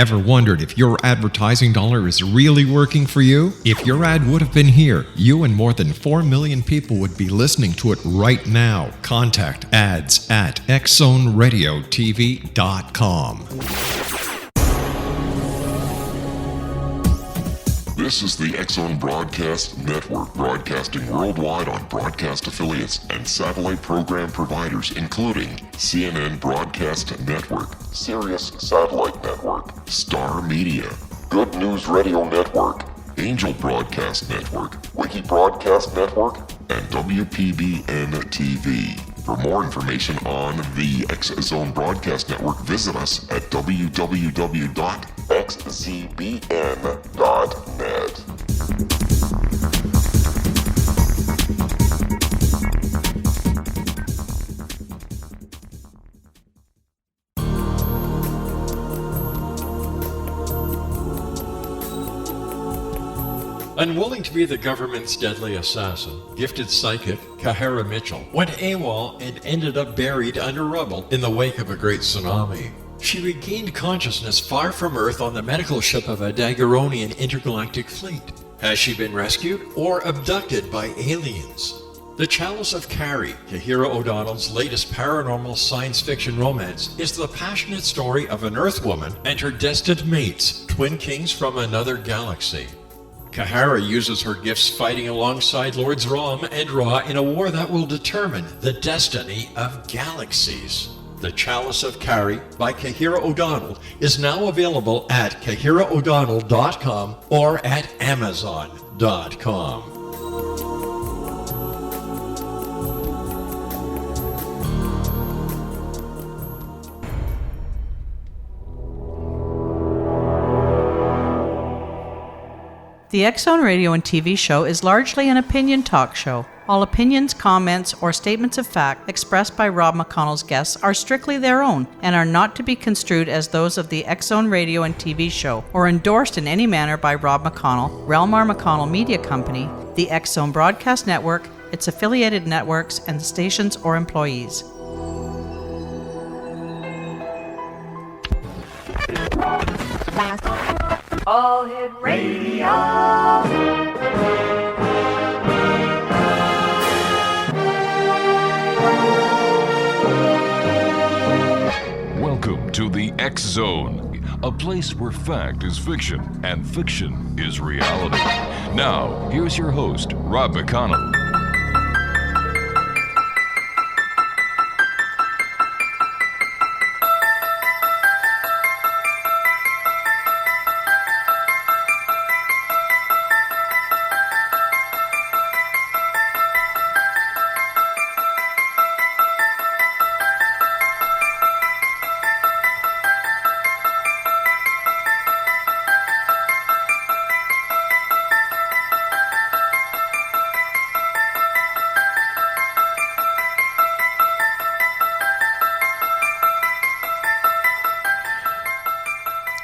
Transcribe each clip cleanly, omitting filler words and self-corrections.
Ever wondered if your advertising dollar is really working for you? If your ad would have been here, you and more than 4 million people would be listening to it right now. Contact ads@xzoneradiotv.com. This is the X-Zone Broadcast Network, broadcasting worldwide on broadcast affiliates and satellite program providers, including CNN Broadcast Network, Sirius Satellite Network, Star Media, Good News Radio Network, Angel Broadcast Network, Wiki Broadcast Network, and WPBN TV. For more information on the X-Zone Broadcast Network, visit us at www.xzbn.net. Unwilling to be the government's deadly assassin, gifted psychic Kahara Mitchell went AWOL and ended up buried under rubble in the wake of a great tsunami. She regained consciousness far from Earth on the medical ship of a Daguerreonian intergalactic fleet. Has she been rescued or abducted by aliens? The Chalice of Carrie, Kahira O'Donnell's latest paranormal science fiction romance, is the passionate story of an Earth woman and her destined mates, twin kings from another galaxy. Kahara uses her gifts fighting alongside Lords Rom and Ra in a war that will determine the destiny of galaxies. The Chalice of Carrie by Kahira O'Donnell is now available at KahiraO'Donnell.com or at Amazon.com. The X-Zone Radio and TV show is largely an opinion talk show. All opinions, comments, or statements of fact expressed by Rob McConnell's guests are strictly their own and are not to be construed as those of the X-Zone Radio and TV show or endorsed in any manner by Rob McConnell, Relmar McConnell Media Company, the X-Zone Broadcast Network, its affiliated networks, and the stations or employees. All Hit Radio. Welcome to the X-Zone, a place where fact is fiction and fiction is reality. Now, here's your host, Rob McConnell.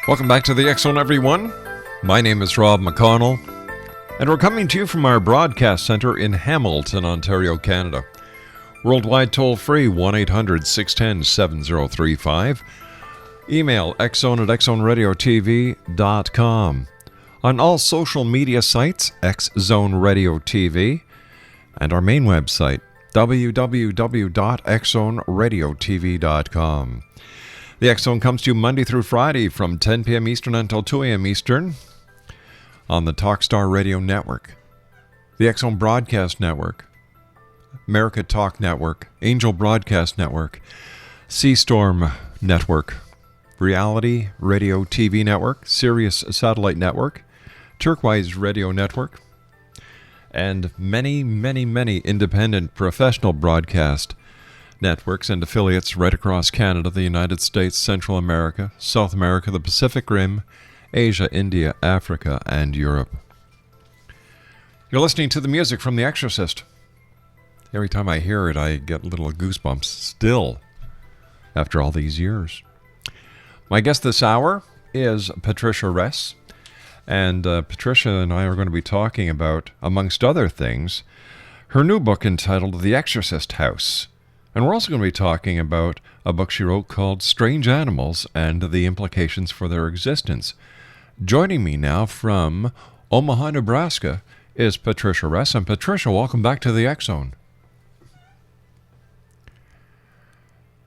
Welcome back to the X-Zone, everyone. My name is Rob McConnell, and we're coming to you from our broadcast center in Hamilton, Ontario, Canada. Worldwide toll-free, 1-800-610-7035. Email xzone@xzoneradiotv.com. On all social media sites, X-Zone Radio TV, and our main website, www.xzoneradiotv.com. The X-Zone comes to you Monday through Friday from 10 p.m. Eastern until 2 a.m. Eastern on the Talkstar Radio Network, the X-Zone Broadcast Network, America Talk Network, Angel Broadcast Network, Seastorm Network, Reality Radio TV Network, Sirius Satellite Network, Turquoise Radio Network, and many, many, many independent professional broadcast networks and affiliates right across Canada, the United States, Central America, South America, the Pacific Rim, Asia, India, Africa, and Europe. You're listening to the music from The Exorcist. Every time I hear it, I get little goosebumps still after all these years. My guest this hour is Patricia RESS, and Patricia and I are going to be talking about, amongst other things, her new book entitled The Exorcist House, And we're also going to be talking about a book she wrote called Strange Animals and the Implications for Their Existence. Joining me now from Omaha, Nebraska is Patricia RESS. And Patricia, welcome back to the X Zone.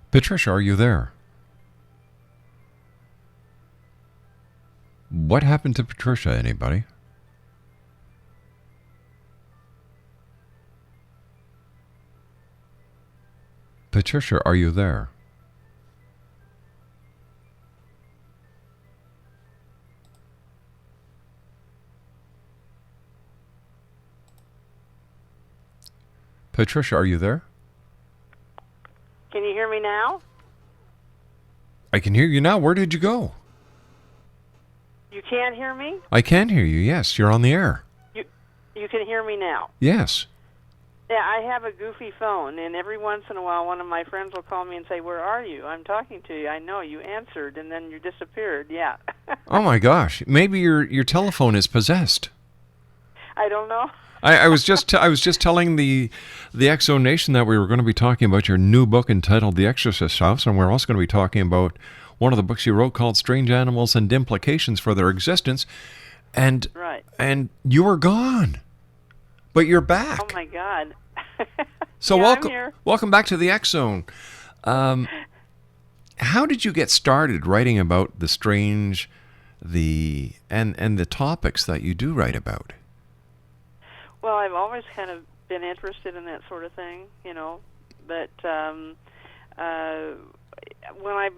Patricia, are you there? What happened to Patricia, anybody? Patricia, are you there? Patricia, are you there? Can you hear me now? I can hear you now. Where did you go? You can't hear me? I can hear you, yes. You're on the air. You can hear me now? Yes. Yeah, I have a goofy phone, and every once in a while one of my friends will call me and say, "Where are you? I'm talking to you. I know you answered, and then you disappeared." Yeah. Oh my gosh. Maybe your telephone is possessed. I don't know. I was just telling the X Zone Nation that we were going to be talking about your new book entitled The Exorcist House, and we're also going to be talking about one of the books you wrote called Strange Animals and Implications for Their Existence. And right. And you were gone. But you're back. Oh my God. So yeah, welcome, I'm here. welcome back to the X Zone. How did you get started writing about the strange, and the topics that you do write about? Well, I've always kind of been interested in that sort of thing, But when I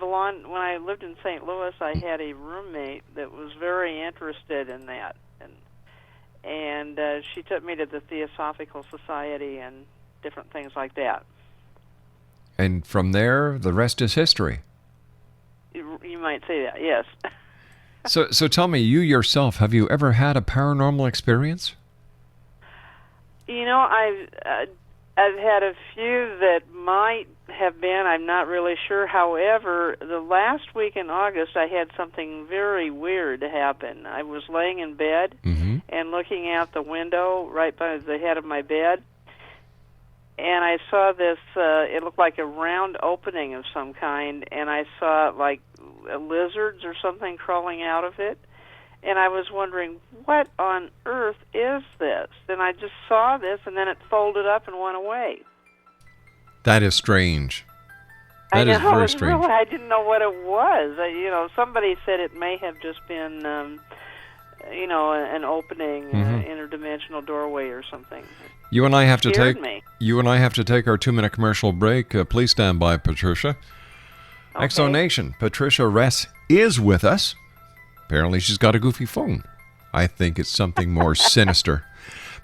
lived in St. Louis, I had a roommate that was very interested in that, and she took me to the Theosophical Society and different things like that. And from there, the rest is history. You might say that, yes. So tell me, you yourself, have you ever had a paranormal experience? I've had a few that might have been. I'm not really sure. However, the last week in August, I had something very weird happen. I was laying in bed and looking out the window right by the head of my bed, and I saw this, it looked like a round opening of some kind, and I saw like lizards or something crawling out of it. And I was wondering, what on earth is this? And I just saw this, and then it folded up and went away. That is strange. That is very strange. Really, I didn't know what it was. Somebody said it may have just been, an opening, interdimensional doorway or something. You and I have to Scared take. me. You and I have to take our 2-minute commercial break. Please stand by, Patricia. Okay. X Zone Nation, Patricia RESS is with us. Apparently she's got a goofy phone. I think it's something more sinister.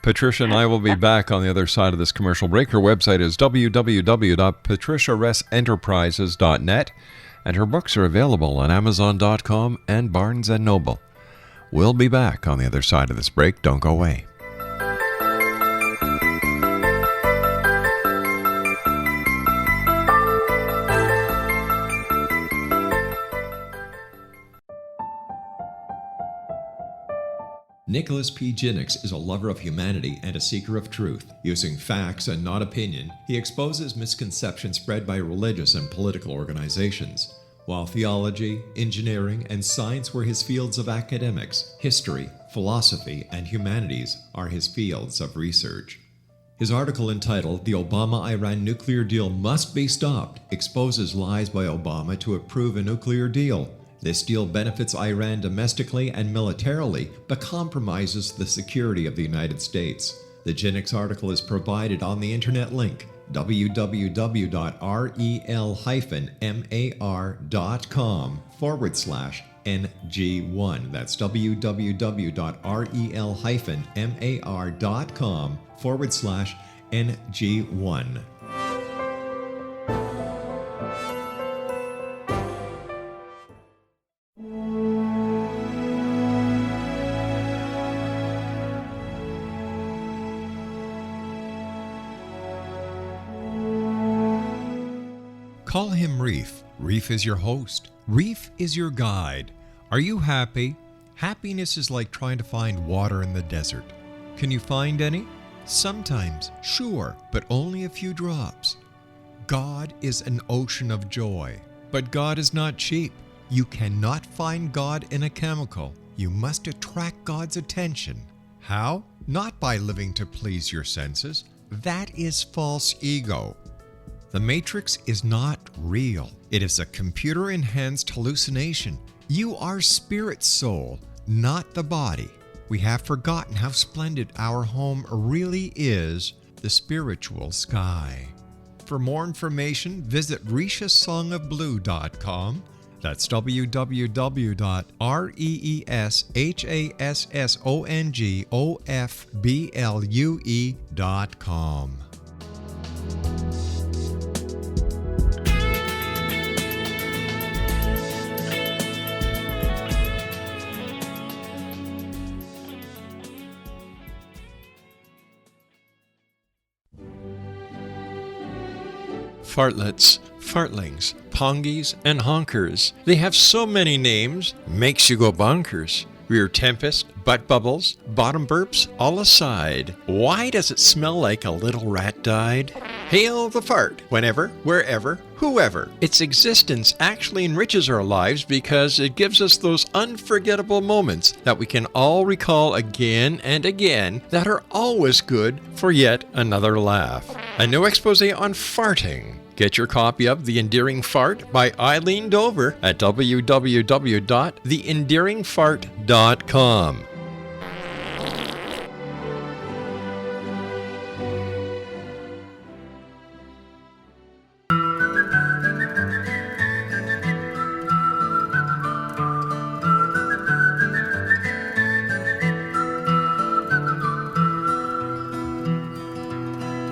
Patricia and I will be back on the other side of this commercial break. Her website is www.patriciaressenterprises.net, and her books are available on Amazon.com and Barnes & Noble. We'll be back on the other side of this break. Don't go away. Nicholas P. Hendricks is a lover of humanity and a seeker of truth. Using facts and not opinion, he exposes misconceptions spread by religious and political organizations. While theology, engineering, and science were his fields of academics, history, philosophy, and humanities are his fields of research. His article entitled "The Obama-Iran Nuclear Deal Must Be Stopped" exposes lies by Obama to approve a nuclear deal. This deal benefits Iran domestically and militarily, but compromises the security of the United States. The Hendricks article is provided on the internet link www.rel-mar.com/NG1. That's www.rel-mar.com/NG1. Call him Reef. Reef is your host. Reef is your guide. Are you happy? Happiness is like trying to find water in the desert. Can you find any? Sometimes, sure, but only a few drops. God is an ocean of joy. But God is not cheap. You cannot find God in a chemical. You must attract God's attention. How? Not by living to please your senses. That is false ego. The Matrix is not real. It is a computer-enhanced hallucination. You are spirit soul, not the body. We have forgotten how splendid our home really is, the spiritual sky. For more information, visit rishasongofblue.com. That's www.RESSHASSONGOFBLUE.com. Fartlets, fartlings, pongies, and honkers. They have so many names, makes you go bonkers. Rear tempest, butt bubbles, bottom burps, all aside. Why does it smell like a little rat died? Hail the fart, whenever, wherever, whoever. Its existence actually enriches our lives because it gives us those unforgettable moments that we can all recall again and again that are always good for yet another laugh. A new expose on farting. Get your copy of The Endearing Fart by Eileen Dover at www.theendearingfart.com.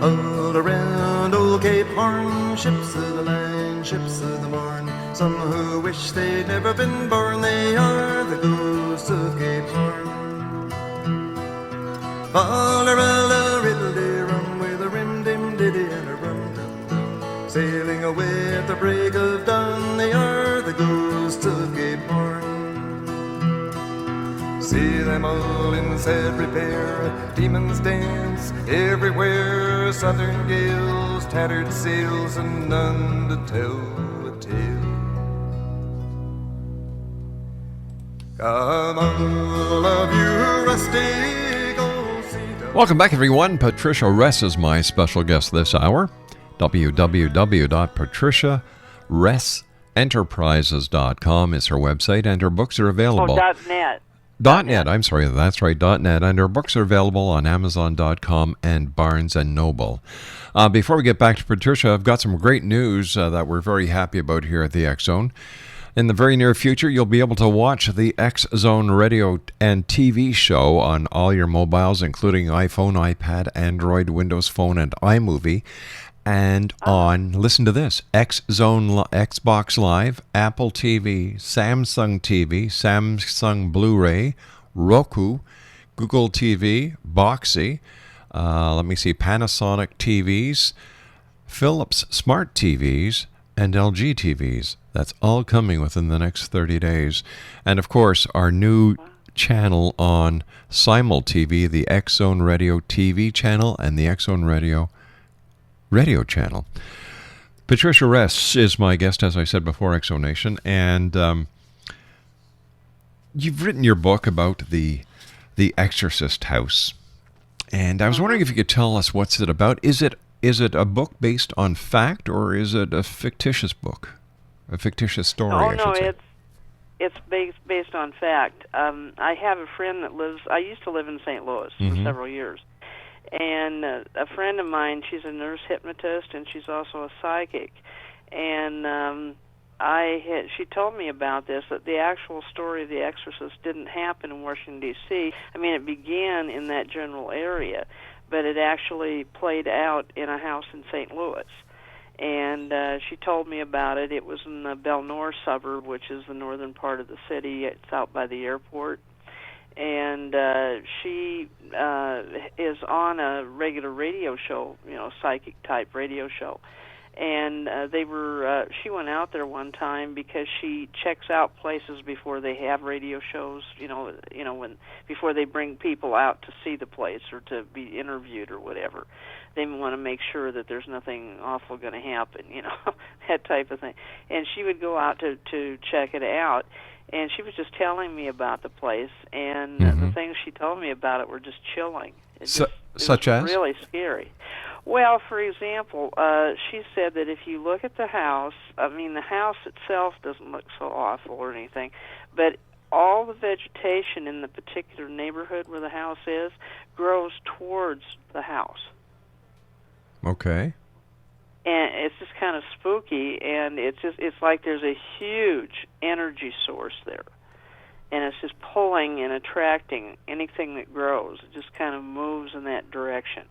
All around old Cape Horn, ships of the line, ships of the morn. Some who wish they'd never been born, they are the ghosts of Cape Horn. All around a riddle-de-rum with a rim-dim-diddy and a rum-dum-dum. Sailing away at the break of dawn, they are the ghosts of Cape Horn. See them all in sad repair, demons dance everywhere, southern gales, tattered sails, and none to tell a tale. Come all of you rustic old sea dogs. Welcome back, everyone. Patricia RESS is my special guest this hour. www.patriciaressenterprises.com is her website, and her books are available. .net. .net, I'm sorry, that's right, .net, and her books are available on Amazon.com and Barnes & Noble. Before we get back to Patricia, I've got some great news that we're very happy about here at the X-Zone. In the very near future, you'll be able to watch the X-Zone radio and TV show on all your mobiles, including iPhone, iPad, Android, Windows Phone, and iMovie. And on, listen to this, X-Zone, Xbox Live, Apple TV, Samsung TV, Samsung Blu-ray, Roku, Google TV, Boxy, Panasonic TVs, Philips Smart TVs, and LG TVs. That's all coming within the next 30 days. And of course, our new channel on Simul TV, the X-Zone Radio TV channel and the X-Zone Radio channel. Patricia RESS is my guest, as I said before, X-Zone Nation, and you've written your book about the Exorcist house, and I was wondering if you could tell us what's it about. Is it a book based on fact, or is it a fictitious book, a fictitious story? Oh no, it's based on fact. I have a friend that lives. I used to live in St. Louis for several years. And a friend of mine, she's a nurse hypnotist, and she's also a psychic. And she told me about this, that the actual story of the Exorcist didn't happen in Washington, D.C. I mean, it began in that general area, but it actually played out in a house in St. Louis. And she told me about it. It was in the Belnor suburb, which is the northern part of the city. It's out by the airport. And she is on a regular radio show, psychic-type radio show. And she went out there one time because she checks out places before they have radio shows, before they bring people out to see the place or to be interviewed or whatever. They want to make sure that there's nothing awful going to happen, that type of thing. And she would go out to check it out, and she was just telling me about the place, and the things she told me about it were just chilling. Such as? Really scary. Well, for example, she said that if you look at the house, the house itself doesn't look so awful or anything, but all the vegetation in the particular neighborhood where the house is grows towards the house. Okay. And it's just kind of spooky, and it's like there's a huge energy source there. And it's just pulling and attracting anything that grows. It just kind of moves in that direction.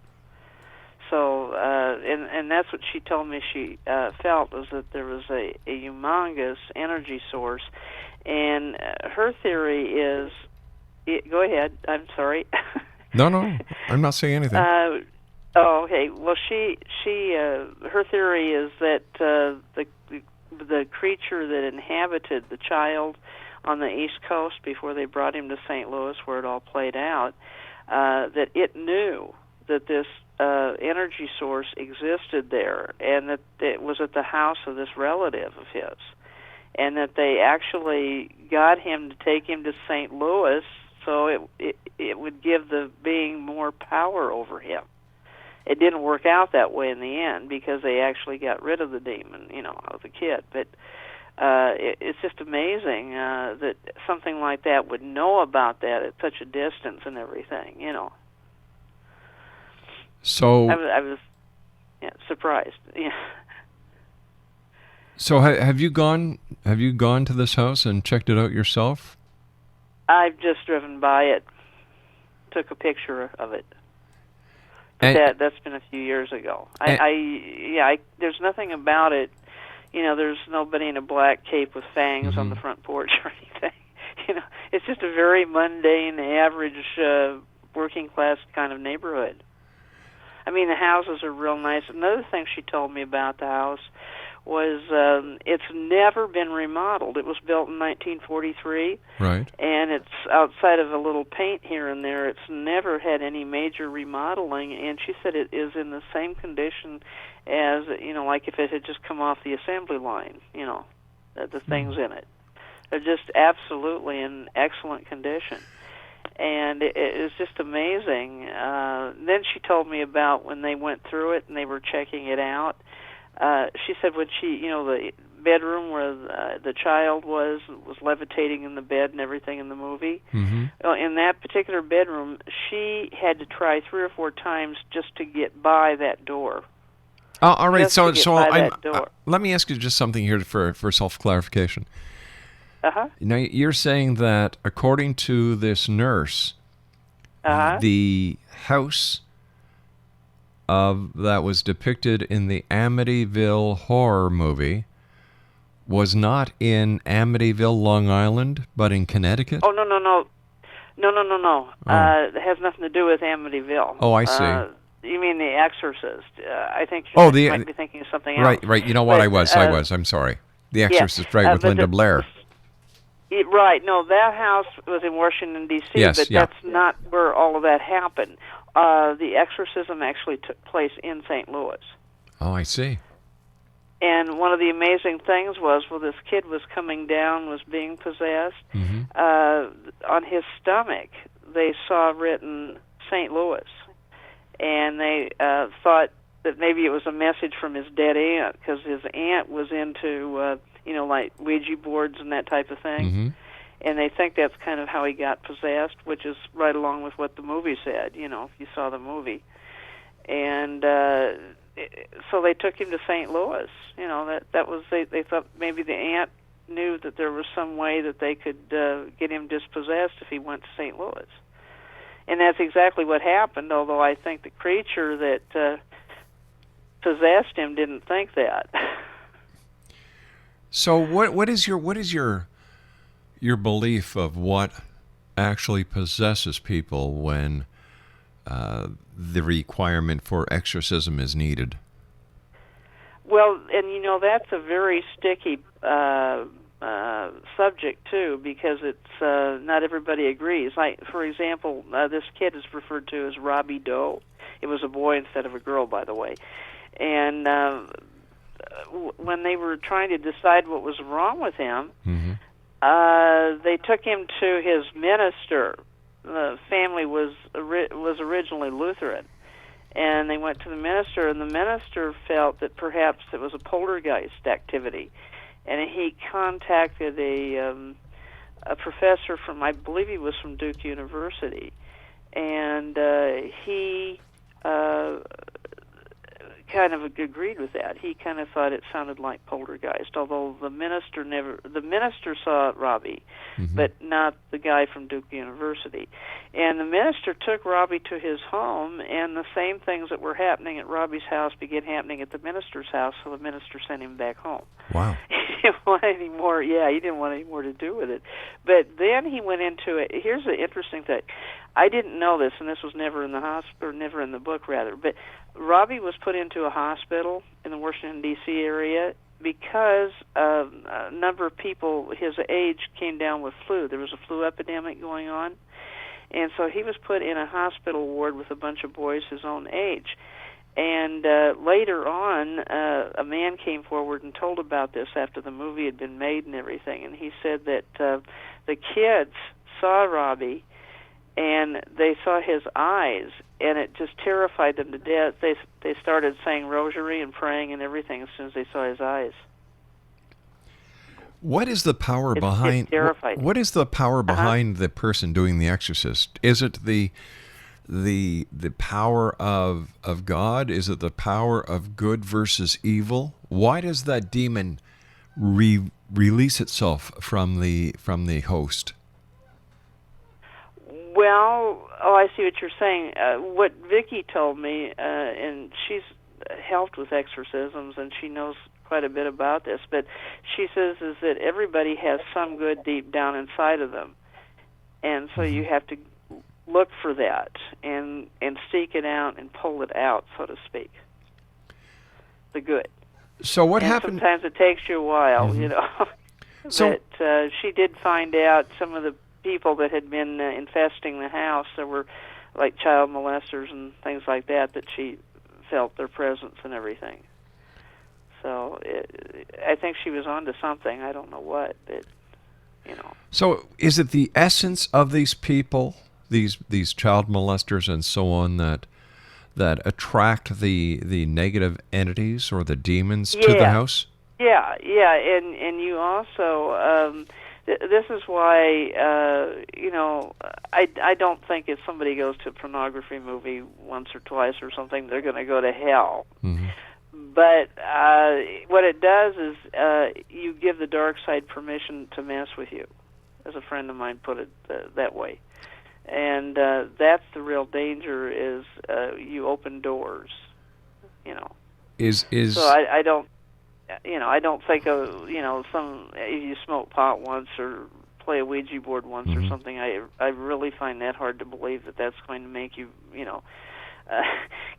So, and that's what she told me she felt, was that there was a humongous energy source. And her theory is... go ahead, I'm sorry. No, I'm not saying anything. Okay. Well, her theory is that the creature that inhabited the child on the East Coast before they brought him to St. Louis, where it all played out, that it knew that this energy source existed there, and that it was at the house of this relative of his, and that they actually got him to take him to St. Louis so it would give the being more power over him. It didn't work out that way in the end because they actually got rid of the demon, of the kid. But it's just amazing that something like that would know about that at such a distance and everything, So I was surprised. Yeah. So have you gone to this house and checked it out yourself? I've just driven by it, took a picture of it. But that's been a few years ago. There's nothing about it. There's nobody in a black cape with fangs on the front porch or anything. It's just a very mundane, average, working class kind of neighborhood. The houses are real nice. Another thing she told me about the house was it's never been remodeled. It was built in 1943. Right. And it's outside of a little paint here and there. It's never had any major remodeling, and she said it is in the same condition as, like if it had just come off the assembly line, the things in it. They're just absolutely in excellent condition. And it was just amazing. Then she told me about when they went through it and they were checking it out. She said when the bedroom where the child was levitating in the bed and everything in the movie. In that particular bedroom, she had to try 3 or 4 times just to get by that door. Oh, all right. So let me ask you just something here for self-clarification. Now, you're saying that according to this nurse, the house that was depicted in the Amityville horror movie was not in Amityville, Long Island, but in Connecticut? Oh, no. No. It has nothing to do with Amityville. Oh, I see. You mean The Exorcist? I think you might be thinking of something else. Right. You know what? I was. I'm sorry. The Exorcist, with Linda Blair. Right. No, that house was in Washington, D.C., but that's not where all of that happened. The exorcism actually took place in St. Louis. Oh, I see. And one of the amazing things was, this kid was coming down, was being possessed. On his stomach, they saw written St. Louis. And they thought that maybe it was a message from his dead aunt, because his aunt was into, like Ouija boards and that type of thing. And they think that's kind of how he got possessed, which is right along with what the movie said, if you saw the movie. And so they took him to St. Louis. That was, they thought maybe the aunt knew that there was some way that they could get him dispossessed if he went to St. Louis. And that's exactly what happened, although I think the creature that possessed him didn't think that. So what is your belief of what actually possesses people when the requirement for exorcism is needed? Well, and that's a very sticky subject too, because it's not everybody agrees. Like, for example, this kid is referred to as Robbie Doe. It was a boy instead of a girl, by the way. And when they were trying to decide what was wrong with him, they took him to his minister. The family was originally Lutheran. And they went to the minister, and the minister felt that perhaps it was a poltergeist activity. And he contacted a professor from, I believe he was from Duke University, and he kind of agreed with that. He kind of thought it sounded like poltergeist, although the minister saw Robbie, but not the guy from Duke University. And the minister took Robbie to his home, and the same things that were happening at Robbie's house began happening at the minister's house, so the minister sent him back home. Wow. He didn't want any more, he didn't want any more to do with it. But then he went into it. Here's the interesting thing. I didn't know this, and this was never in the hospital, or never in the book, rather, but Robbie was put into a hospital in the Washington, D.C. area because a number of people his age came down with flu. There was a flu epidemic going on, and so he was put in a hospital ward with a bunch of boys his own age. And later on, a man came forward and told about this after the movie had been made and everything, and he said that the kids saw Robbie, and they saw his eyes, and it just terrified them to death. They started saying rosary and praying and everything as soon as they saw his eyes. What is the power behind? What is the power behind the person doing the exorcist? Is it the power of God? Is it the power of good versus evil? Why does that demon release itself from the host? Well, I see what you're saying. What Vicki told me, and she's helped with exorcisms, and she knows quite a bit about this, but she says is that everybody has some good deep down inside of them, and so you have to look for that and seek it out and pull it out, so to speak. The good. So what happened? Sometimes it takes you a while, So, but she did find out some of the people that had been infesting the house. There were like child molesters and things like that she felt their presence and everything. So I think she was onto something. I don't know what, but So is it the essence of these people, these child molesters and so on, that attract the negative entities or the demons to the house? Yeah, and you also. This is why, I don't think if somebody goes to a pornography movie once or twice or something, they're going to go to hell. But what it does is you give the dark side permission to mess with you, as a friend of mine put it that way. And that's the real danger, is you open doors, So I don't... I don't think of, if you smoke pot once or play a Ouija board once or something, I really find that hard to believe that that's going to make you,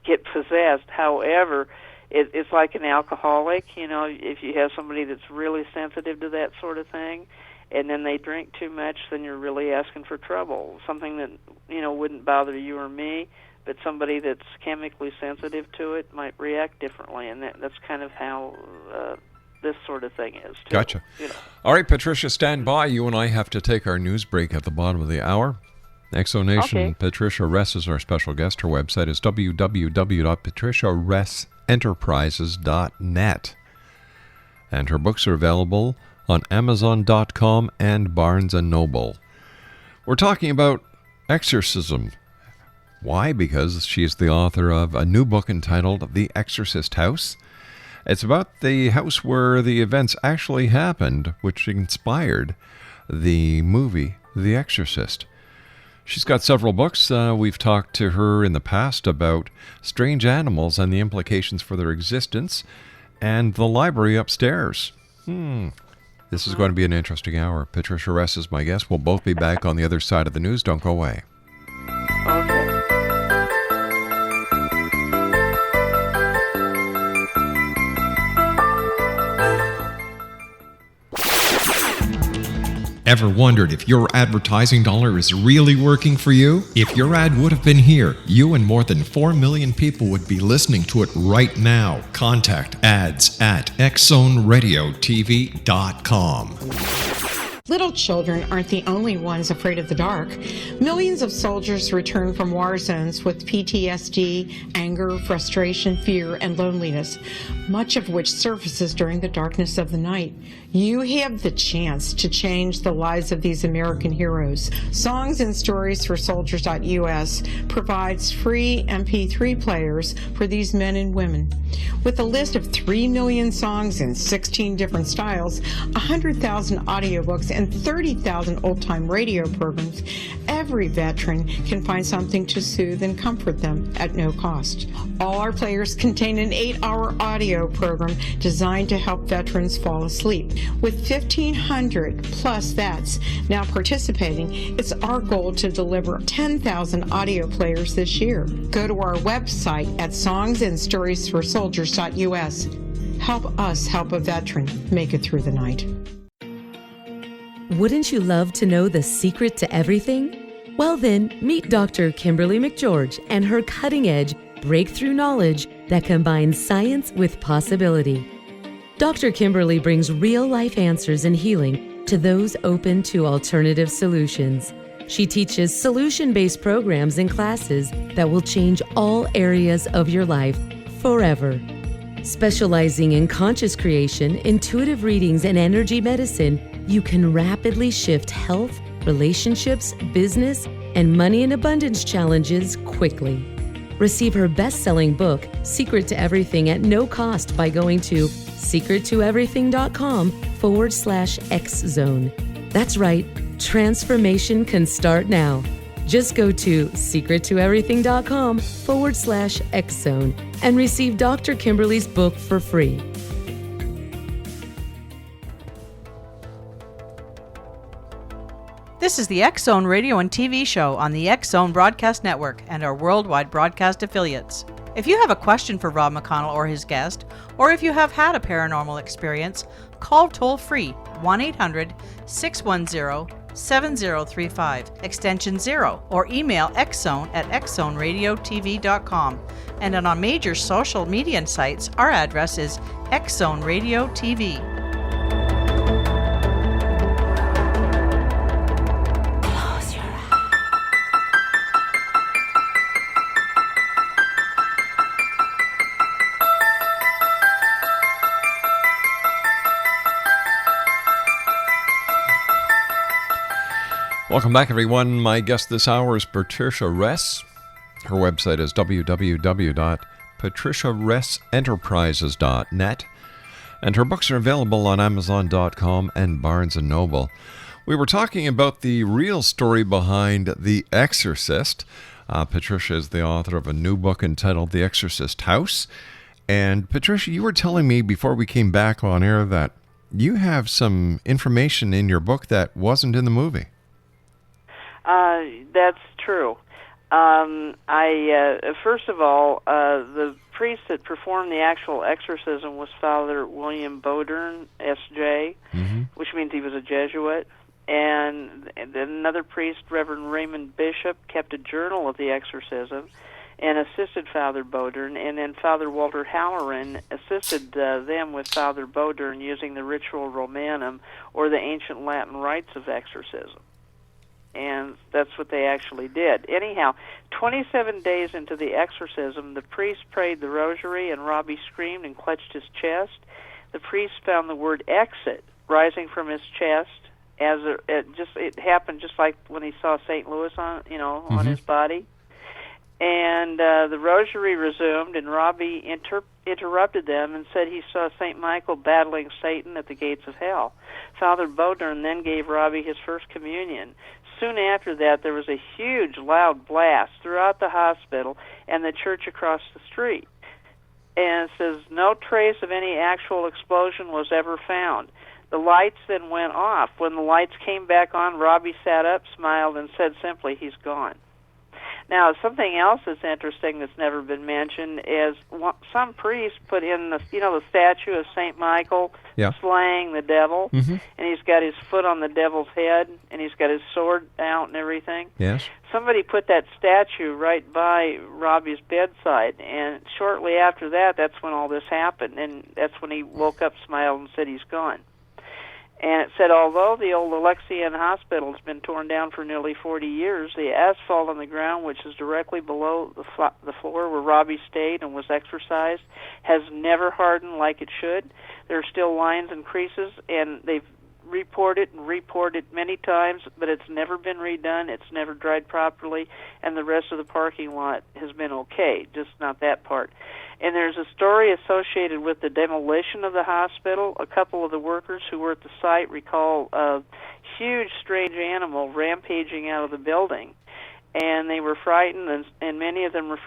get possessed. However, it's like an alcoholic, if you have somebody that's really sensitive to that sort of thing, and then they drink too much, then you're really asking for trouble. Something that, wouldn't bother you or me, but somebody that's chemically sensitive to it might react differently, and that's kind of how this sort of thing is, too. Gotcha. All right, Patricia, stand by. You and I have to take our news break at the bottom of the hour. Exonation, okay. Patricia Ress is our special guest. Her website is www.patriciaressenterprises.net. And her books are available on Amazon.com and Barnes & Noble. We're talking about exorcism. Why? Because she is the author of a new book entitled The Exorcist House. It's about the house where the events actually happened, which inspired the movie The Exorcist. She's got several books. We've talked to her in the past about strange animals and the implications for their existence, and the library upstairs. This is going to be an interesting hour. Patricia Ress is my guest. We'll both be back on the other side of the news. Don't go away. Okay. Ever wondered if your advertising dollar is really working for you? If your ad would have been here, you and more than 4 million people would be listening to it right now. Contact ads at xzoneradiotv.com. Little children aren't the only ones afraid of the dark. Millions of soldiers return from war zones with PTSD, anger, frustration, fear, and loneliness, much of which surfaces during the darkness of the night. You have the chance to change the lives of these American heroes. Songs and Stories for Soldiers.us provides free MP3 players for these men and women. With a list of 3 million songs in 16 different styles, 100,000 audiobooks, and 30,000 old-time radio programs, every veteran can find something to soothe and comfort them at no cost. All our players contain an 8-hour audio program designed to help veterans fall asleep. With 1,500 plus vets now participating, it's our goal to deliver 10,000 audio players this year. Go to our website at songsandstoriesforsoldiers.us. Help us help a veteran make it through the night. Wouldn't you love to know the secret to everything? Well then, meet Dr. Kimberly McGeorge and her cutting-edge breakthrough knowledge that combines science with possibility. Dr. Kimberly brings real-life answers and healing to those open to alternative solutions. She teaches solution-based programs and classes that will change all areas of your life forever. Specializing in conscious creation, intuitive readings, and energy medicine, you can rapidly shift health, relationships, business, and money and abundance challenges quickly. Receive her best-selling book, Secret to Everything, at no cost by going to secrettoeverything.com/X-Zone. That's right, transformation can start now. Just go to secrettoeverything.com/X-Zone and receive Dr. Kimberly's book for free. This is the X-Zone Radio and TV show on the X-Zone Broadcast Network and our worldwide broadcast affiliates. If you have a question for Rob McConnell or his guest, or if you have had a paranormal experience, call toll-free 1-800-610-7035, extension 0, or email xzone@xzoneradiotv.com. And on our major social media sites, our address is X-Zone Radio TV. Welcome back, everyone. My guest this hour is Patricia RESS. Her website is www.patriciaressenterprises.net, and her books are available on Amazon.com and Barnes & Noble. We were talking about the real story behind The Exorcist. Patricia is the author of a new book entitled The Exorcist House. And Patricia, you were telling me before we came back on air that you have some information in your book that wasn't in the movie. That's true. First of all, the priest that performed the actual exorcism was Father William Bodern, S.J., which means he was a Jesuit. And another priest, Reverend Raymond Bishop, kept a journal of the exorcism and assisted Father Bodern. And then Father Walter Halloran assisted them with Father Bodern using the Ritual Romanum, or the ancient Latin rites of exorcism. And that's what they actually did. Anyhow, 27 days into the exorcism, the priest prayed the rosary, and Robbie screamed and clutched his chest. The priest found the word exit rising from his chest, as it happened just like when he saw St. Louis on his body. And the rosary resumed, and Robbie interrupted them and said he saw St. Michael battling Satan at the gates of hell. Father Bodern then gave Robbie his first communion. Soon after that, there was a huge, loud blast throughout the hospital and the church across the street. And it says no trace of any actual explosion was ever found. The lights then went off. When the lights came back on, Robbie sat up, smiled, and said simply, "He's gone." Now, something else that's interesting that's never been mentioned is some priest put in the statue of St. Michael slaying the devil, and he's got his foot on the devil's head, and he's got his sword out and everything. Yes. Somebody put that statue right by Robbie's bedside, and shortly after that, that's when all this happened, and that's when he woke up, smiled, and said he's gone. And it said, although the old Alexian hospital has been torn down for nearly 40 years, the asphalt on the ground, which is directly below the floor where Robbie stayed and was exorcised, has never hardened like it should. There are still lines and creases, and they've reported many times, but it's never been redone, it's never dried properly, and the rest of the parking lot has been okay, just not that part. And there's a story associated with the demolition of the hospital. A couple of the workers who were at the site recall a huge, strange animal rampaging out of the building. And they were frightened, and many of them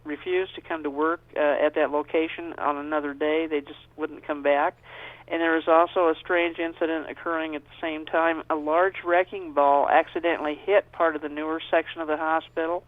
refused to come to work at that location on another day. They just wouldn't come back. And there was also a strange incident occurring at the same time. A large wrecking ball accidentally hit part of the newer section of the hospital,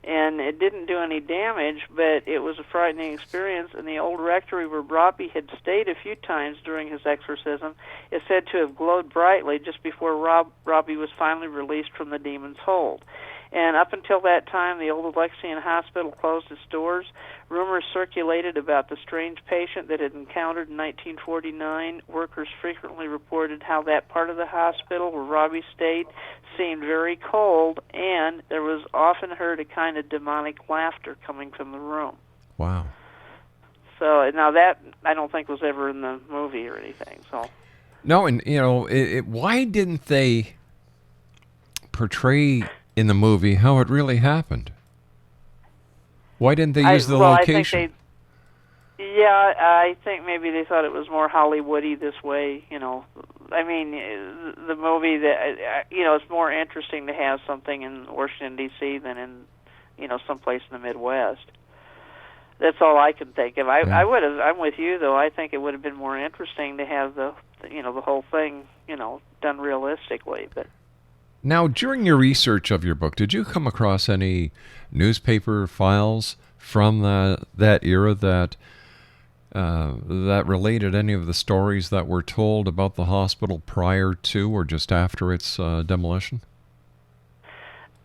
and it didn't do any damage, but it was a frightening experience. And the old rectory where Robbie had stayed a few times during his exorcism is said to have glowed brightly just before Robbie was finally released from the demon's hold. And up until that time, the old Alexian hospital closed its doors. Rumors circulated about the strange patient that it encountered in 1949. Workers frequently reported how that part of the hospital where Robbie stayed seemed very cold, and there was often heard a kind of demonic laughter coming from the room. Wow. So now that I don't think was ever in the movie or anything. So. No, and why didn't they portray in the movie how it really happened? Why didn't they use the location? I think maybe they thought it was more Hollywoody this way. I mean, the movie that it's more interesting to have something in Washington D.C. than in someplace in the Midwest. That's all I can think of. I'm with you though. I think it would have been more interesting to have the whole thing done realistically, but. Now, during your research of your book, did you come across any newspaper files from that era that related any of the stories that were told about the hospital prior to or just after its demolition?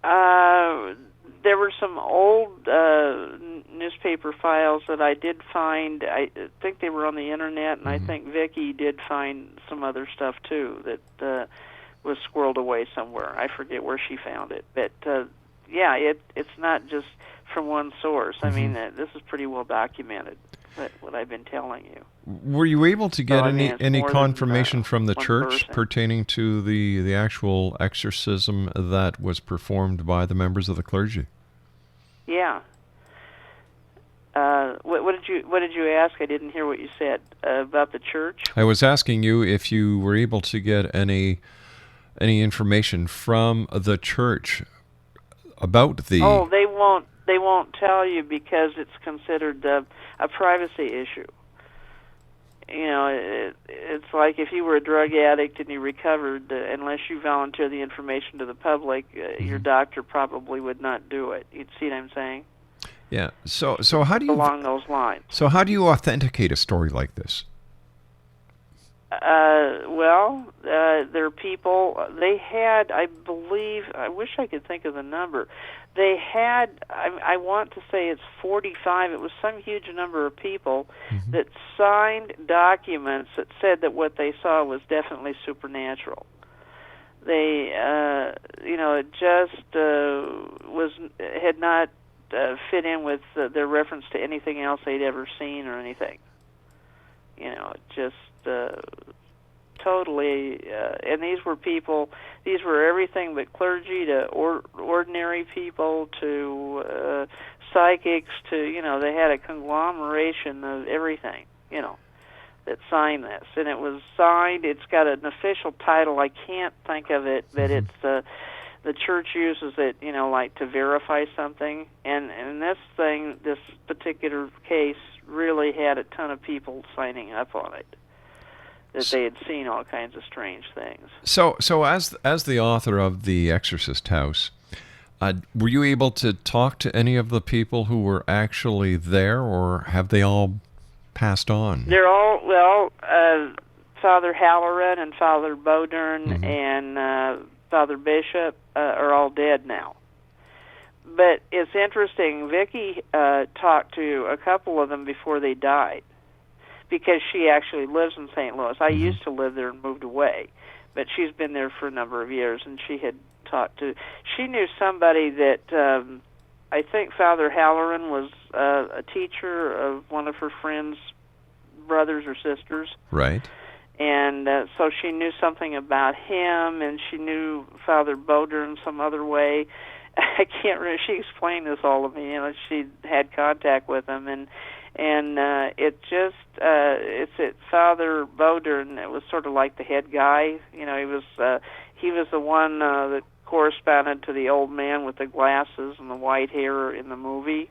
There were some old newspaper files that I did find. I think they were on the internet, and I think Vicki did find some other stuff too that was squirreled away somewhere. I forget where she found it, but it's not just from one source. I mean, this is pretty well documented. What I've been telling you. Were you able to get any confirmation from the church pertaining to the actual exorcism that was performed by the members of the clergy? Yeah. What did you ask? I didn't hear what you said about the church. I was asking you if you were able to get any information from the church about the... Oh, they won't tell you because it's considered a privacy issue. It's like if you were a drug addict and you recovered, unless you volunteer the information to the public, your doctor probably would not do it. You see what I'm saying? Yeah. So how do you... Along those lines. So how do you authenticate a story like this? There are people, they had, I believe, I wish I could think of the number. They had, I want to say it's 45, it was some huge number of people that signed documents that said that what they saw was definitely supernatural. They, it just had not fit in with their reference to anything else they'd ever seen or anything. It just... totally, and these were everything but clergy to ordinary people to psychics to, they had a conglomeration of everything, that signed this. And it was signed, it's got an official title, I can't think of it, but it's, the church uses it, like to verify something. And this particular case really had a ton of people signing up on it. That they had seen all kinds of strange things. So as the author of The Exorcist House, Were you able to talk to any of the people who were actually there, or have they all passed on? They're all, Father Halloran and Father Bodern and Father Bishop are all dead now. But it's interesting, Vicki talked to a couple of them before they died, because she actually lives in St. Louis. I used to live there and moved away, but she's been there for a number of years, and she had talked to... She knew somebody that... I think Father Halloran was a teacher of one of her friends' brothers or sisters. Right. And so she knew something about him, and she knew Father Bodern some other way. I can't remember. She explained this all to me. You know, she had contact with him, and it just it's at Father Bodern. It was sort of like the head guy. You know, he was the one that corresponded to the old man with the glasses and the white hair in the movie.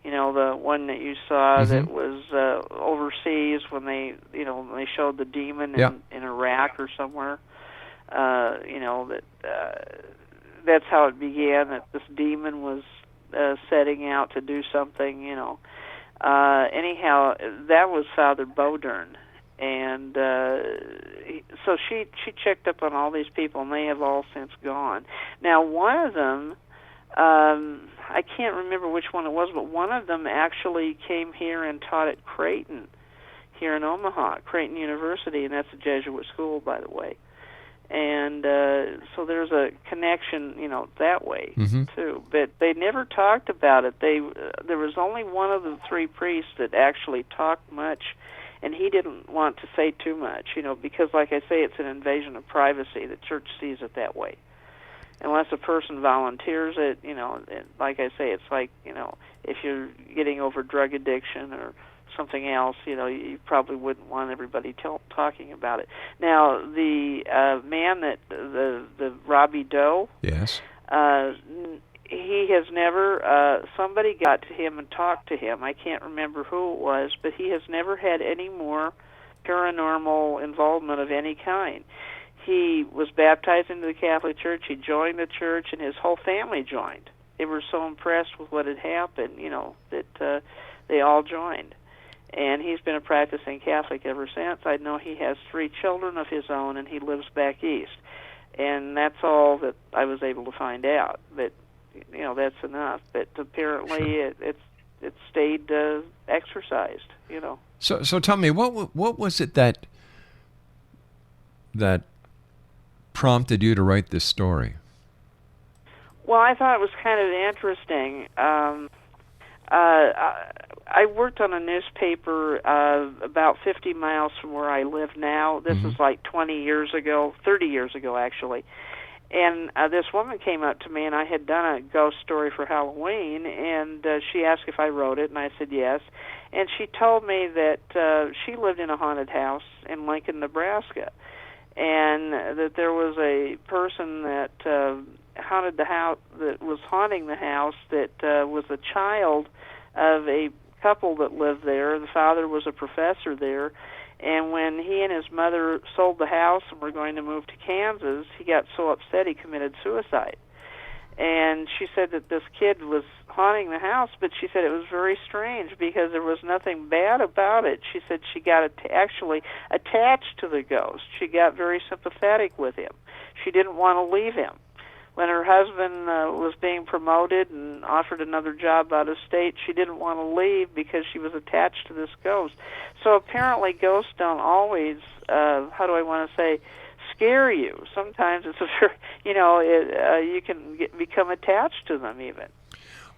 You know, the one that you saw that was overseas when they showed the demon in Iraq or somewhere. You know, that's how it began, that this demon was setting out to do something, you know. Anyhow, that was Father Bodern. And so she checked up on all these people, and they have all since gone. Now, one of them, I can't remember which one it was, but one of them actually came here and taught at Creighton, here in Omaha, Creighton University, and that's a Jesuit school, by the way. And so there's a connection, you know, that way, too. But they never talked about it. There was only one of the three priests that actually talked much, and he didn't want to say too much, you know, because, like I say, it's an invasion of privacy. The church sees it that way. Unless a person volunteers it, you know, like I say, it's like, you know, if you're getting over drug addiction or something else, you know, you probably wouldn't want everybody talking about it. Now, the man that, the Robbie Doe, yes, he has never, somebody got to him and talked to him. I can't remember who it was, but he has never had any more paranormal involvement of any kind. He was baptized into the Catholic Church, he joined the church, and his whole family joined. They were so impressed with what had happened, you know, that they all joined. And he's been a practicing Catholic ever since. I know he has 3 children of his own, and he lives back east. And that's all that I was able to find out. But, you know, that's enough. But apparently it stayed exercised, you know. So tell me, what was it that prompted you to write this story? Well, I thought it was kind of interesting. I worked on a newspaper about 50 miles from where I live now. This is like 20 years ago, 30 years ago, actually. And this woman came up to me, and I had done a ghost story for Halloween, and she asked if I wrote it, and I said yes. And she told me that she lived in a haunted house in Lincoln, Nebraska, and that there was a person that haunted the house, that was haunting the house, that was a child of a couple that lived there. The father was a professor there, and when he and his mother sold the house and were going to move to Kansas, he got so upset he committed suicide. And she said that this kid was haunting the house, but she said it was very strange because there was nothing bad about it. She said she got actually attached to the ghost. She got very sympathetic with him. She didn't want to leave him. When her husband was being promoted and offered another job out of state, she didn't want to leave because she was attached to this ghost. So apparently ghosts don't always, how do I want to say, scare you. Sometimes it's you can become attached to them even.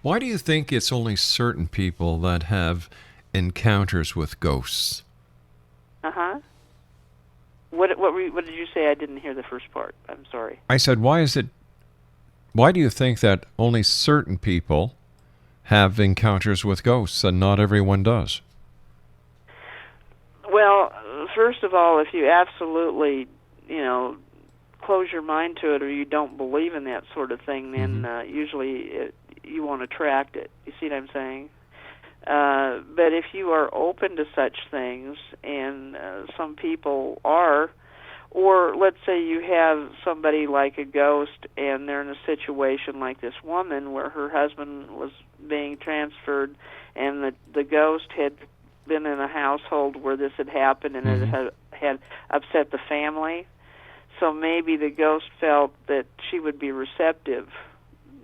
Why do you think it's only certain people that have encounters with ghosts? What did you say? I didn't hear the first part. I'm sorry. I said, why do you think that only certain people have encounters with ghosts and not everyone does? Well, first of all, if you absolutely, close your mind to it or you don't believe in that sort of thing, then usually you won't attract it. You see what I'm saying? But if you are open to such things, and some people are, Or let's say you have somebody like a ghost, and they're in a situation like this woman where her husband was being transferred, and the ghost had been in a household where this had happened, and it had upset the family. So maybe the ghost felt that she would be receptive.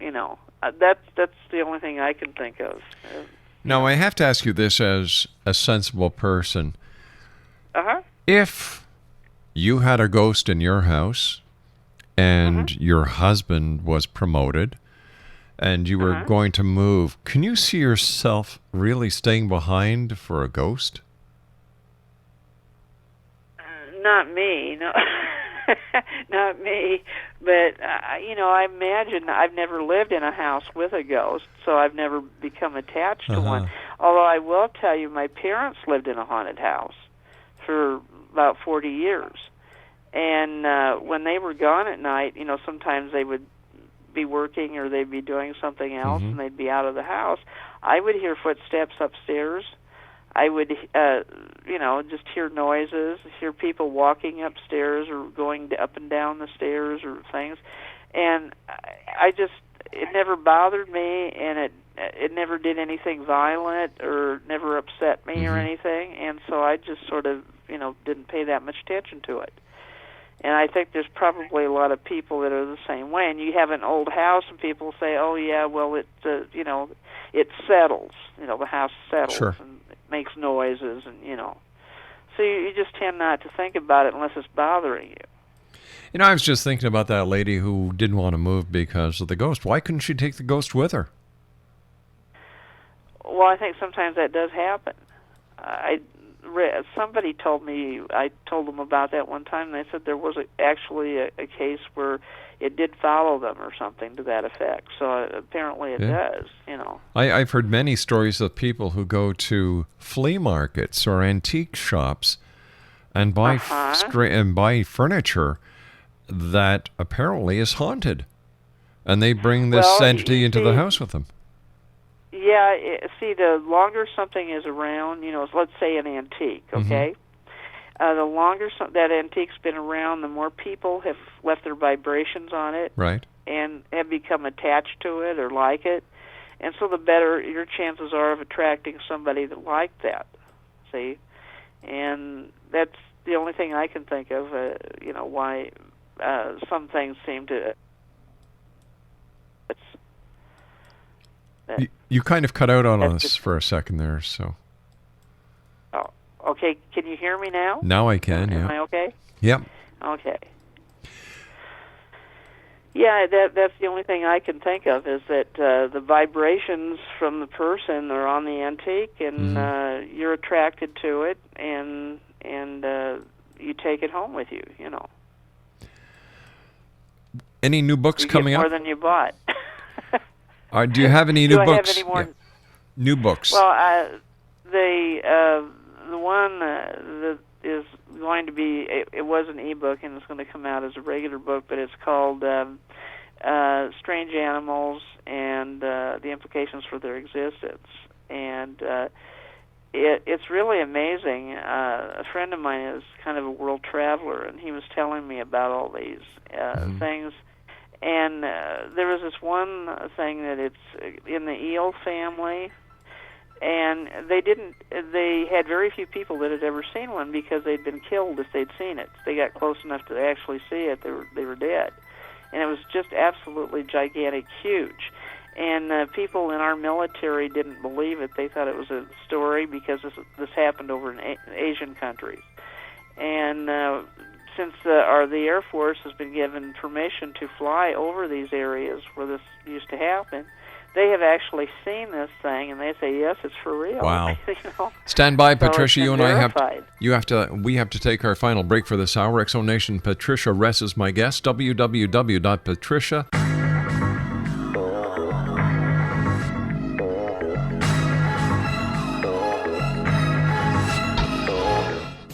That's the only thing I can think of. Now, I have to ask you this as a sensible person. If you had a ghost in your house and your husband was promoted and you were going to move, can you see yourself really staying behind for a ghost? Not me, no. Not me, but I imagine I've never lived in a house with a ghost, so I've never become attached to one. Although I will tell you, my parents lived in a haunted house for about 40 years, and when they were gone at night, sometimes they would be working or they'd be doing something else, and they'd be out of the house. I would hear footsteps upstairs. I would, just hear noises, hear people walking upstairs or going up and down the stairs or things. And it never bothered me, and it never did anything violent or never upset me or anything. And so I just sort of, didn't pay that much attention to it. And I think there's probably a lot of people that are the same way. And you have an old house, and people say, "Oh yeah, well it settles. The house settles." Sure. And makes noises, and so you just tend not to think about it unless it's bothering you. I was just thinking about that lady who didn't want to move because of the ghost. Why couldn't she take the ghost with her? Well, I think sometimes that does happen. Somebody told me, I told them about that one time, and they said there was actually a case where it did follow them or something to that effect. So apparently it does, I've heard many stories of people who go to flea markets or antique shops and buy buy furniture that apparently is haunted, and they bring this entity into the house with them. Yeah, the longer something is around, let's say an antique, okay? The longer that antique's been around, the more people have left their vibrations on it, right, and have become attached to it or like it, and so the better your chances are of attracting somebody that liked that. See, and that's the only thing I can think of. Why some things seem to. You kind of cut out on us for a second there, so. Oh, okay. Can you hear me now? Now I can, Am I okay? Yep. Okay. Yeah, that's the only thing I can think of is that the vibrations from the person are on the antique, and you're attracted to it, and you take it home with you, Any new books coming up? More than you bought. Do you have any new books? Have any more? Yeah. New books. Well, the one that is going to be, it was an ebook, and it's going to come out as a regular book, but it's called Strange Animals and the Implications for Their Existence. And it's really amazing. A friend of mine is kind of a world traveler, and he was telling me about all these things. And there was this one thing that it's in the eel family, and they had very few people that had ever seen one because they'd been killed if they'd seen it. If they got close enough to actually see it, they were dead. And it was just absolutely gigantic, huge. And people in our military didn't believe it. They thought it was a story because this happened over in Asian countries. And since the Air Force has been given permission to fly over these areas where this used to happen, they have actually seen this thing, and they say, yes, it's for real. Wow. Stand by, So Patricia. You and verified. we have to take our final break for this hour. Exo Nation, Patricia RESS is my guest. www.patricia.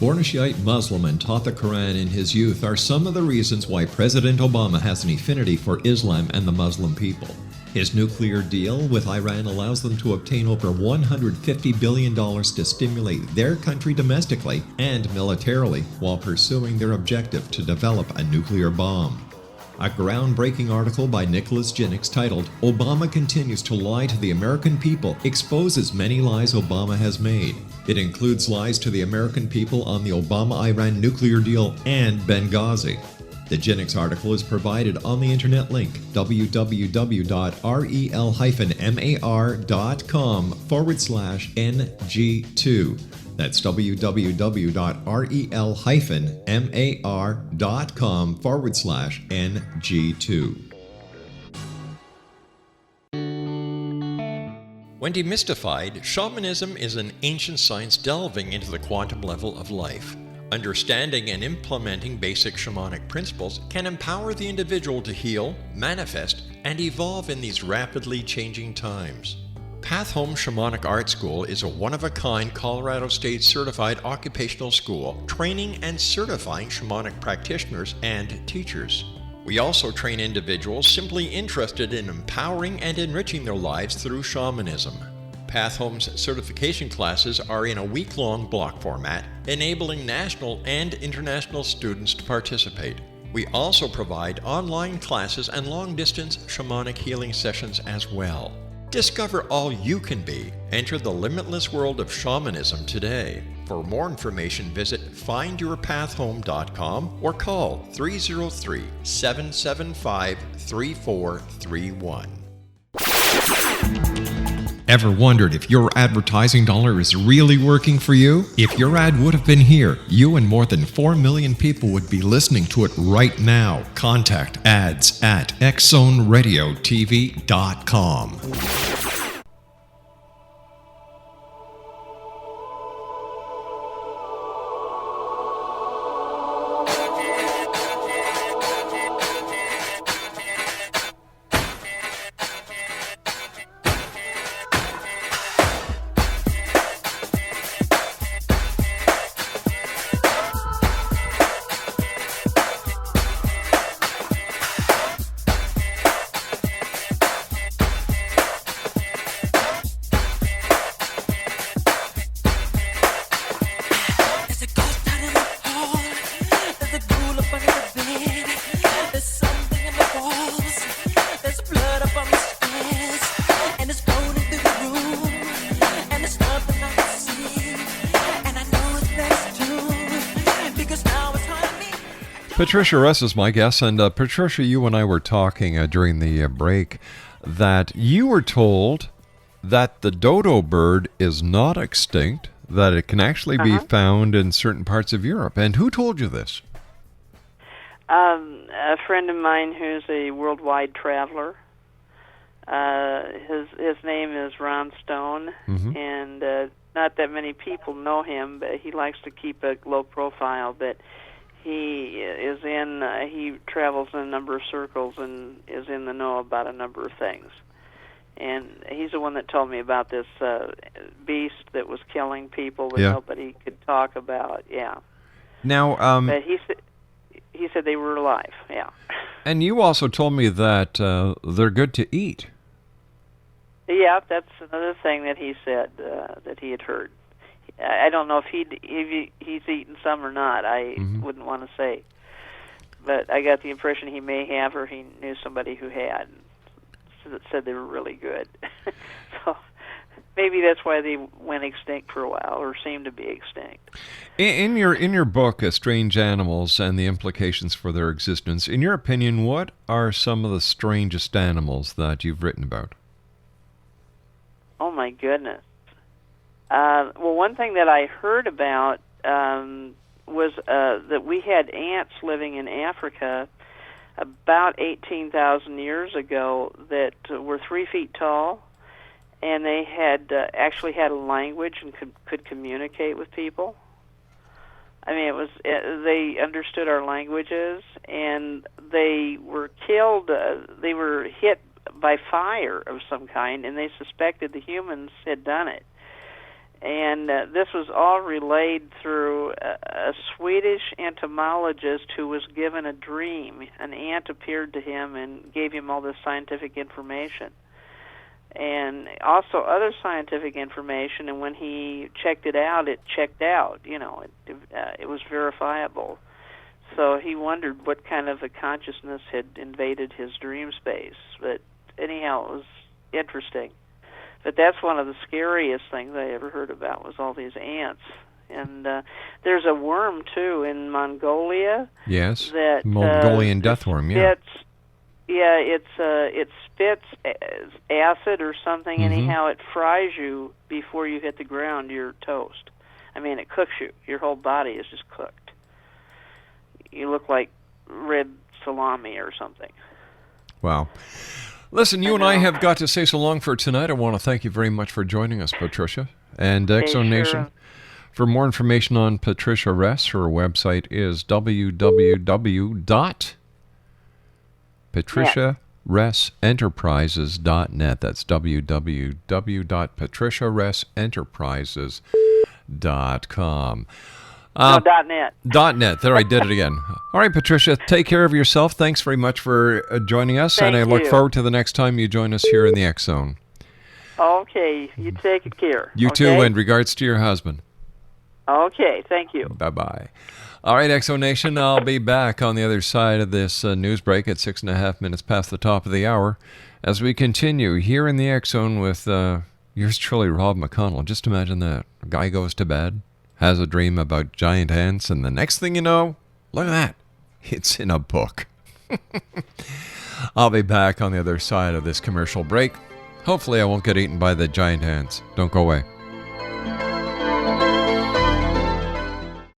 Born a Shiite Muslim and taught the Quran in his youth are some of the reasons why President Obama has an affinity for Islam and the Muslim people. His nuclear deal with Iran allows them to obtain over $150 billion to stimulate their country domestically and militarily while pursuing their objective to develop a nuclear bomb. A groundbreaking article by Nicholas Jennings titled "Obama Continues to Lie to the American People" exposes many lies Obama has made. It includes lies to the American people on the Obama-Iran nuclear deal and Benghazi. The Jennings article is provided on the internet link www.rel-mar.com/NG2. That's www.rel-mar.com/NG2. When demystified, shamanism is an ancient science delving into the quantum level of life. Understanding and implementing basic shamanic principles can empower the individual to heal, manifest, and evolve in these rapidly changing times. Path Home Shamanic Art School is a one-of-a-kind Colorado State certified occupational school training and certifying shamanic practitioners and teachers. We also train individuals simply interested in empowering and enriching their lives through shamanism. Path Home's certification classes are in a week-long block format, enabling national and international students to participate. We also provide online classes and long-distance shamanic healing sessions as well. Discover all you can be. Enter the limitless world of shamanism today. For more information, visit findyourpathhome.com or call 303-775-3431. Ever wondered if your advertising dollar is really working for you? If your ad would have been here, you and more than 4 million people would be listening to it right now. Contact ads@xzoneradiotv.com. Patricia RESS is my guest, and Patricia, you and I were talking during the break that you were told that the dodo bird is not extinct, that it can actually be found in certain parts of Europe. And who told you this? A friend of mine who's a worldwide traveler. His name is Ron Stone, and not that many people know him, but he likes to keep a low profile. But he travels in a number of circles and is in the know about a number of things. And he's the one that told me about this beast that was killing people that nobody could talk about. Yeah. Now, but he said they were alive. Yeah. And you also told me that they're good to eat. Yeah, that's another thing that he said that he had heard. I don't know if he's eaten some or not. I wouldn't want to say. But I got the impression he may have, or he knew somebody who had, that said they were really good. So maybe that's why they went extinct for a while, or seemed to be extinct. In your book, Strange Animals and the Implications for Their Existence, in your opinion, what are some of the strangest animals that you've written about? Oh, my goodness. Well, one thing that I heard about was that we had ants living in Africa about 18,000 years ago that were 3 feet tall, and they had actually had a language and could communicate with people. I mean, they understood our languages, and they were killed. They were hit by fire of some kind, and they suspected the humans had done it. And this was all relayed through a Swedish entomologist who was given a dream. An ant appeared to him and gave him all this scientific information. and also other scientific information. And when he checked it out, it checked out. It was verifiable. So he wondered what kind of a consciousness had invaded his dream space. But anyhow, it was interesting. But that's one of the scariest things I ever heard about, was all these ants. And there's a worm, too, in Mongolia. Yes, that Mongolian death worm, yeah. It spits acid or something. Anyhow, it fries you before you hit the ground. You're toast. I mean, it cooks you. Your whole body is just cooked. You look like red salami or something. Wow. Listen, you and I have got to say so long for tonight. I want to thank you very much for joining us, Patricia. And Exo Nation, for more information on Patricia RESS, her website is www.patriciaressenterprises.net. That's www.patriciaressenterprises.com. .net. .net. There, I did it again. All right, Patricia, take care of yourself. Thanks very much for joining us, and I look forward to the next time you join us here in the X Zone. Okay, you take care. You too, and regards to your husband. Okay, thank you. Bye-bye. All right, Exo Nation, I'll be back on the other side of this news break at 6.5 minutes past the top of the hour as we continue here in the X Zone with yours truly, Rob McConnell. Just imagine that. A guy goes to bed, has a dream about giant ants, and the next thing you know, look at that. It's in a book. I'll be back on the other side of this commercial break. Hopefully I won't get eaten by the giant ants. Don't go away.